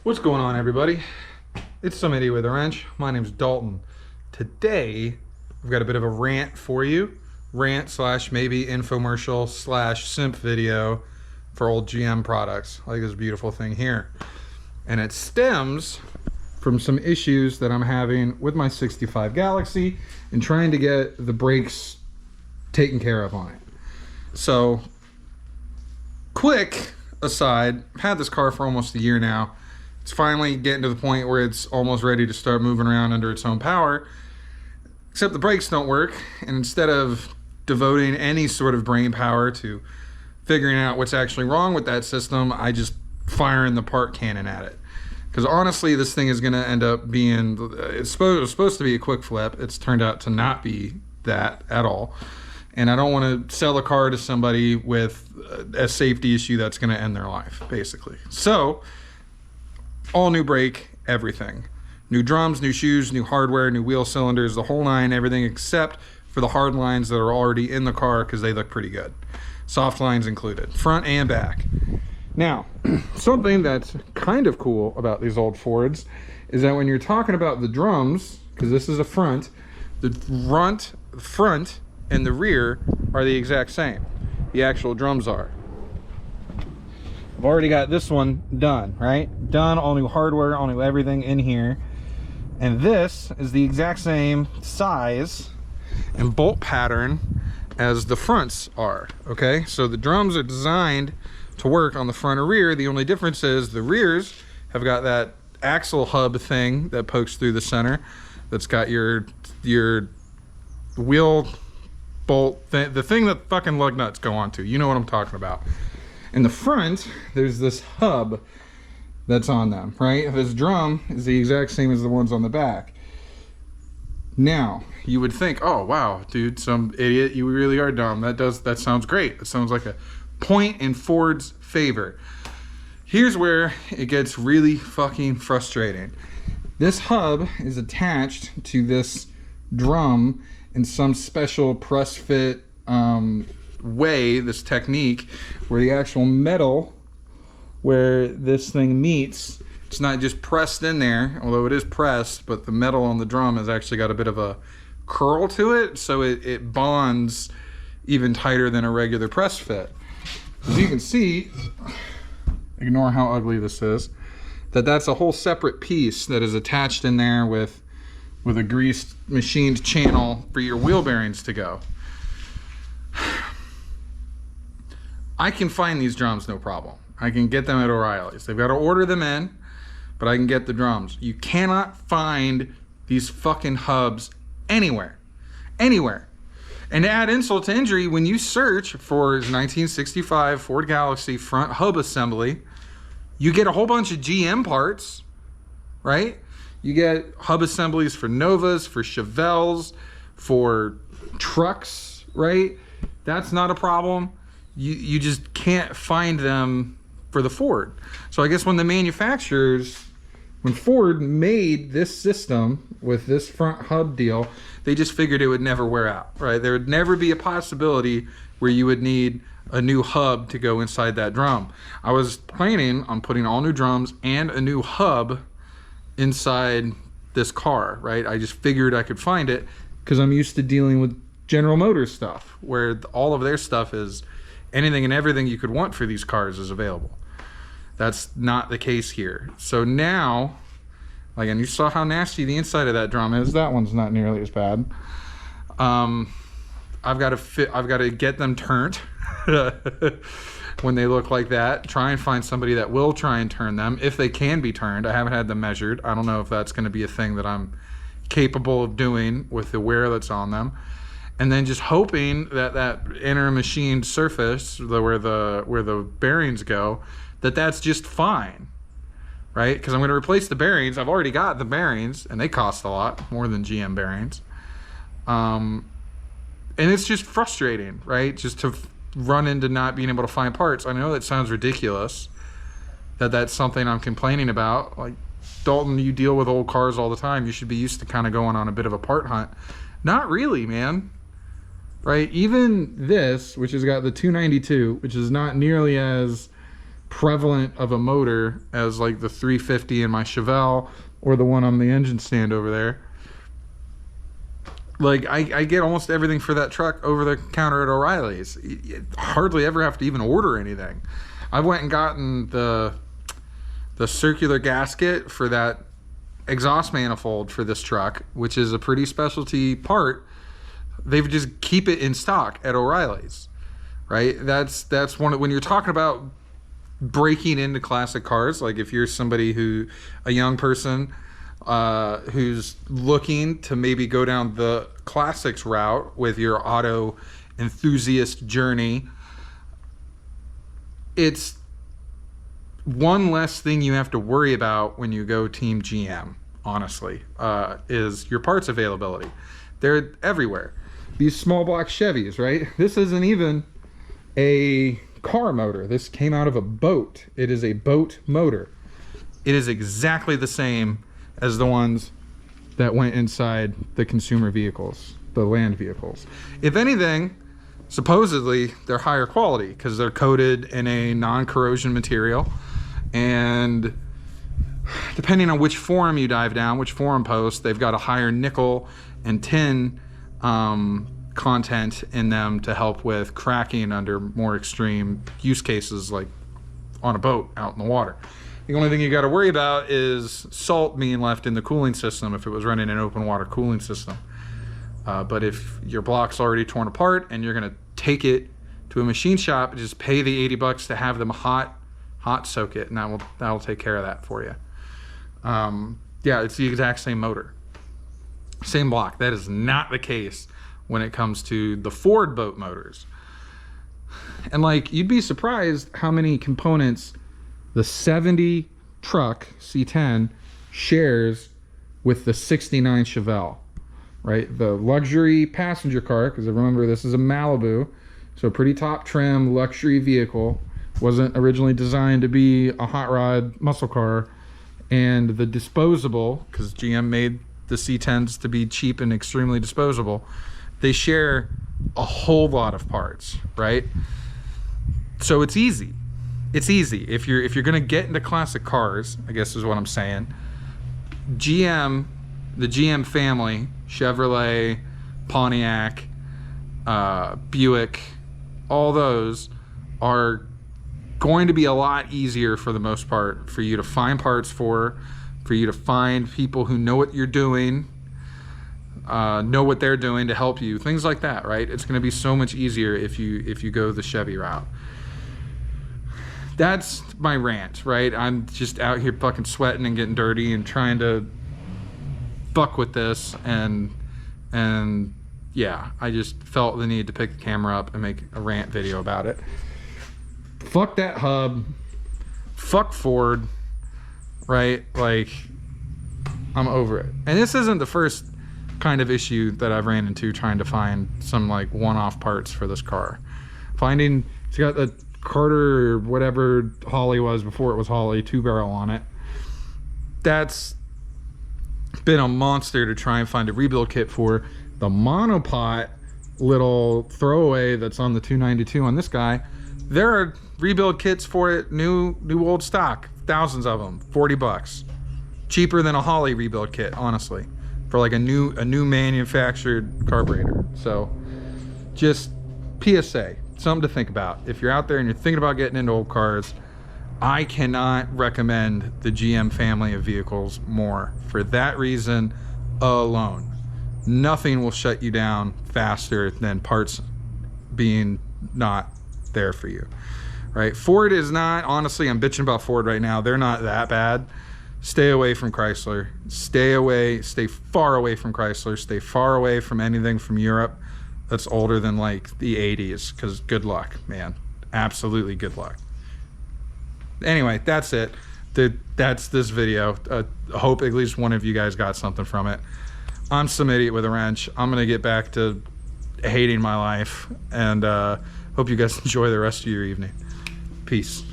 What's going on, everybody? It's some idiot with a wrench. My name's Dalton. Today, I've got a bit of a rant for you. Rant slash maybe infomercial slash simp video for old GM products. I like this beautiful thing here. And it stems from some issues that I'm having with my 65 Galaxy and trying to get the brakes taken care of on it. So, quick aside, I've had this car for almost a year now. It's finally getting to the point where it's almost ready to start moving around under its own power, except the brakes don't work. And instead of devoting any sort of brain power to figuring out what's actually wrong with that system, I just fire in the part cannon at it. Because honestly, this thing is going to end up being, it was supposed to be a quick flip. It's turned out to not be that at all. And I don't want to sell a car to somebody with a safety issue that's going to end their life, basically. So, all new brake, everything. New drums, new shoes, new hardware, new wheel cylinders, the whole nine, everything except for the hard lines that are already in the car because they look pretty good. Soft lines included, front and back. Now, something that's kind of cool about these old Fords is that when you're talking about the drums, because this is a front, the front and the rear are the exact same. The actual drums are. I've already got this one done, right? Done, all new hardware, all new everything in here. And this is the exact same size and bolt pattern as the fronts are, okay? So the drums are designed to work on the front or rear. The only difference is the rears have got that axle hub thing that pokes through the center that's got your wheel bolt, the thing that fucking lug nuts go onto. You know what I'm talking about. In the front, there's this hub that's on them, right? This drum is the exact same as the ones on the back. Now, you would think, oh, wow, dude, some idiot, you really are dumb. That sounds great. It sounds like a point in Ford's favor. Here's where it gets really fucking frustrating. This hub is attached to this drum in some special press fit way, this technique where the actual metal where this thing meets, it's not just pressed in there, although it is pressed, but the metal on the drum has actually got a bit of a curl to it, so it bonds even tighter than a regular press fit. As you can see, ignore how ugly this is, that's a whole separate piece that is attached in there with a greased machined channel for your wheel bearings to go. I can find these drums no problem. I can get them at O'Reilly's. They've got to order them in, but I can get the drums. You cannot find these fucking hubs anywhere. Anywhere. And to add insult to injury, when you search for 1965 Ford Galaxy front hub assembly, you get a whole bunch of GM parts, right? You get hub assemblies for Novas, for Chevelles, for trucks, right? That's not a problem. You just can't find them for the Ford. So I guess when Ford made this system with this front hub deal, they just figured it would never wear out, right? There would never be a possibility where you would need a new hub to go inside that drum. I was planning on putting all new drums and a new hub inside this car, right? I just figured I could find it because I'm used to dealing with General Motors stuff, where all of their stuff is anything and everything you could want for these cars is available. That's not the case here. So now, again, you saw how nasty the inside of that drum is. That one's not nearly as bad. I've got to get them turned when they look like that. Try and find somebody that will try and turn them if they can be turned. I haven't had them measured. I don't know if that's going to be a thing that I'm capable of doing with the wear that's on them. And then just hoping that inner machined surface, where the bearings go, that's just fine, right? Because I'm going to replace the bearings. I've already got the bearings, and they cost a lot more than GM bearings. And it's just frustrating, right? Just to run into not being able to find parts. I know that sounds ridiculous, that's something I'm complaining about. Like, Dalton, you deal with old cars all the time. You should be used to kind of going on a bit of a part hunt. Not really, man. Right? Even this, which has got the 292, which is not nearly as prevalent of a motor as like the 350 in my Chevelle or the one on the engine stand over there. Like, I get almost everything for that truck over the counter at O'Reilly's. You hardly ever have to even order anything. I went and gotten the circular gasket for that exhaust manifold for this truck, which is a pretty specialty part. They just keep it in stock at O'Reilly's, right? That's one of, when you're talking about breaking into classic cars, like if you're somebody a young person who's looking to maybe go down the classics route with your auto enthusiast journey, it's one less thing you have to worry about when you go Team GM, honestly, is your parts availability. They're everywhere. These small block Chevys, right? This isn't even a car motor. This came out of a boat. It is a boat motor. It is exactly the same as the ones that went inside the consumer vehicles, the land vehicles. If anything, supposedly they're higher quality because they're coated in a non-corrosion material, and depending on which forum you dive down, which forum post, they've got a higher nickel and tin content in them to help with cracking under more extreme use cases, like on a boat out in the water. The only thing you got to worry about is salt being left in the cooling system if it was running an open water cooling system. But if your block's already torn apart and you're going to take it to a machine shop, just pay the $80 to have them hot soak it, and that'll take care of that for you. Yeah, it's the exact same motor, same block. That is not the case when it comes to the Ford boat motors. And like, you'd be surprised how many components the 70 truck C10 shares with the 69 Chevelle, right? The luxury passenger car, because remember this is a Malibu, so pretty top trim luxury vehicle, wasn't originally designed to be a hot rod muscle car. And the disposable, because GM made the C10s to be cheap and extremely disposable, they share a whole lot of parts, right? So it's easy. It's easy. If you're gonna get into classic cars, I guess is what I'm saying, GM, the GM family, Chevrolet, Pontiac, Buick, all those are going to be a lot easier for the most part for you to find parts for you to find people who know what you're doing, know what they're doing to help you, things like that, right? It's going to be so much easier if you go the Chevy route. That's my rant, right? I'm just out here fucking sweating and getting dirty and trying to fuck with this, and yeah, I just felt the need to pick the camera up and make a rant video about it. Fuck that hub. Fuck Ford, right? Like, I'm over it. And this isn't the first kind of issue that I've ran into trying to find some like one-off parts for this car. It's got the Carter or whatever Holly was before it was Holly, 2-barrel on it. That's been a monster to try and find a rebuild kit for. The monopot little throwaway that's on the 292 on this guy, there are rebuild kits for it, new old stock, thousands of them, $40, cheaper than a Holly rebuild kit, honestly, for like a new manufactured carburetor. So just PSA, something to think about. If you're out there and you're thinking about getting into old cars, I cannot recommend the GM family of vehicles more for that reason alone. Nothing will shut you down faster than parts being not there for you, right? Ford is not, honestly, I'm bitching about Ford right now. They're not that bad. Stay away from Chrysler. Stay far away from Chrysler. Stay far away from anything from Europe that's older than like the 80s, because good luck, man. Absolutely good luck. Anyway, that's it. That's this video. I hope at least one of you guys got something from it. I'm some idiot with a wrench. I'm gonna get back to hating my life, and hope you guys enjoy the rest of your evening. Peace.